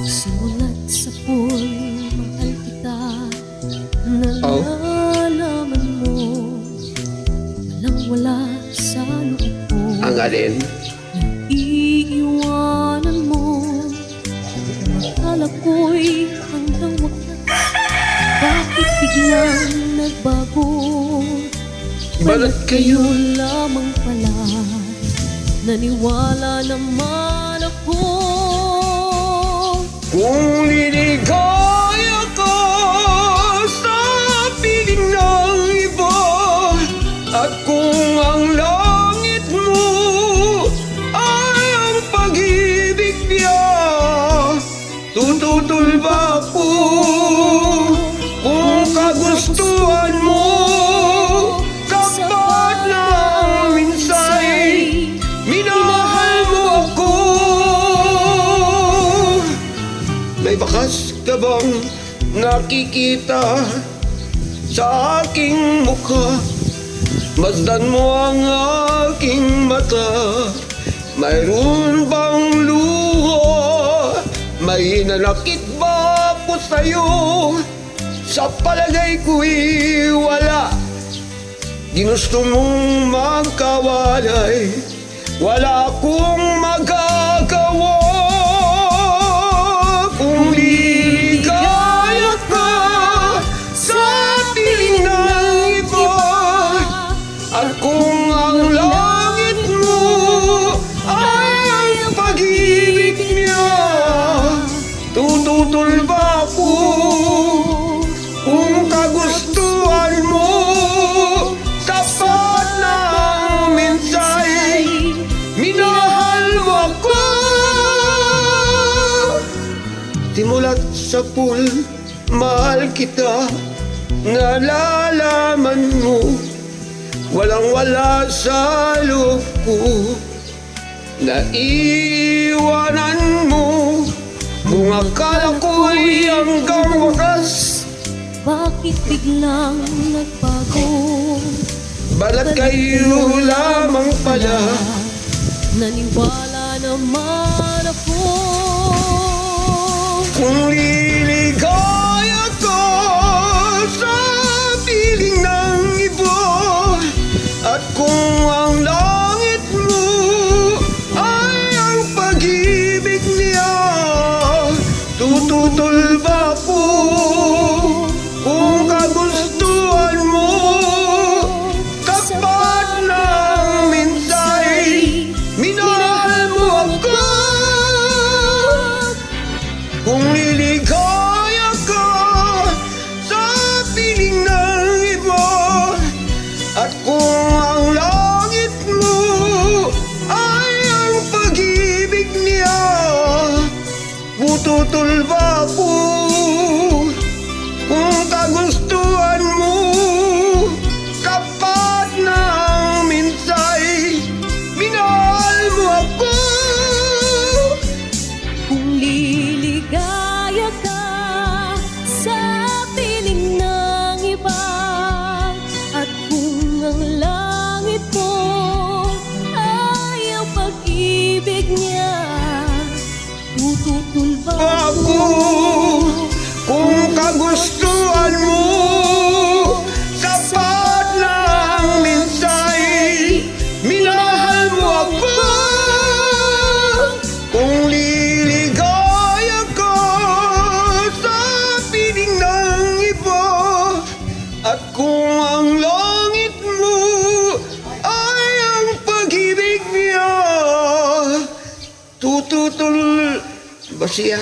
Simulat sa pool, mahal kita. Nalalaman mo, walang-wala sa loob ko. Ang alin? Iiwanan mo, akala ko'y hanggang wakas. Bakit biglang nagbago? Balat kayo lamang pala, naniwala naman ako. kung liligaya ka sa piling ng iba, at kung ang langit mo ay ang pag-ibig niya, tututol ba ako kung kagustuhan mo? Kapat ng minsay, minahal mo ako. May bakas ka bang nakikita sa aking mukha? Masdan mo ang aking mata. Mayroon bang luha? May nanakit ba ako sa'yo? Sa palagay ko'y wala. Ginusto mong magkawalay, wala akong magagawa. Kung liligaya ka sa piling ng iba, at kung ang langit mo ay ang pag-ibig niya, tututol ba ako kung kagustuhan mo? Tapat ng minsay, minahal mo ako. Simulat sa pool, mahal kita. Nalalaman mo, walang-wala sa loob ko. Naiiwanan mo, kung akala ko'y hanggang wakas. Bakit biglang nagbago? Balat kayo lamang pala, naniwala naman ako. kung liligaya ka sa piling ng iba, at kung ang langit mo ay ang pag-ibig niya, tututol ba ako kung kagustuhan mo? Tapat ng minsay, minahal mo ako. Kung liligaya ka sa piling ng iba, at kung ang langit mo ay ang pag-ibig niya, tututol ba ako kung kagustuhan mo? Kapat ng minsay, minahal mo ako. Kung liligaya ka sa piling ng iba, at kung ang langit mo ay ang pag-ibig niya, tututol ba Ako kung kagustuhan mo? Sapat ng minsay, minahal mo ako. Kung liligaya ka sa piling ng iba, at kung ang langit mo ay ang pag-ibig niya, tututol ba siya?